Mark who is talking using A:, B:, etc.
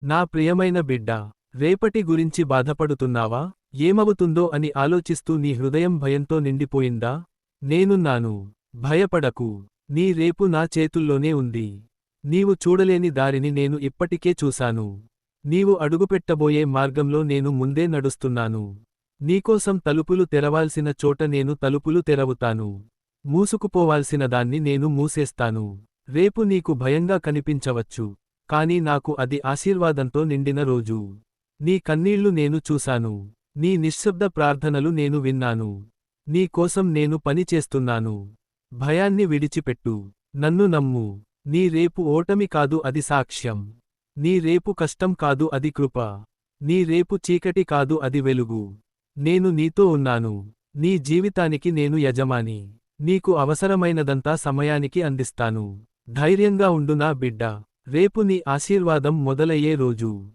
A: నా ప్రియమైన బిడ్డా, రేపటి గురించి బాధపడుతున్నావా? ఏమవుతుందో అని ఆలోచిస్తూ నీ హృదయం భయంతో నిండిపోయిందా? నేనున్నాను. భయపడకు. నీ రేపు నా చేతుల్లోనే ఉంది. నీవు చూడలేని దారిని నేను ఇప్పటికే చూశాను. నీవు అడుగుపెట్టబోయే మార్గంలో నేను ముందే నడుస్తున్నాను. నీకోసం తలుపులు తెరవాల్సిన చోట నేను తలుపులు తెరవుతాను. మూసుకుపోవాల్సిన దాన్ని నేను మూసేస్తాను. రేపు నీకు భయంగా కనిపించవచ్చు, కాని నాకు అది ఆశీర్వాదంతో నిండిన రోజు. నీ కన్నీళ్లు నేను చూశాను. నీ నిశ్శబ్ద ప్రార్థనలు నేను విన్నాను. నీ కోసం నేను పని చేస్తున్నాను. భయాన్ని విడిచిపెట్టు. నన్ను నమ్ము. నీ రేపు ఓటమి కాదు, అది సాక్ష్యం. నీ రేపు కష్టం కాదు, అది కృప. నీ రేపు చీకటి కాదు, అది వెలుగు. నేను నీతో ఉన్నాను. నీ జీవితానికి నేను యజమాని. నీకు అవసరమైనదంతా సమయానికి అందిస్తాను. ధైర్యంగా ఉండు నా బిడ్డా. రేపు నీ ఆశీర్వాదం మొదలయ్యే రోజు.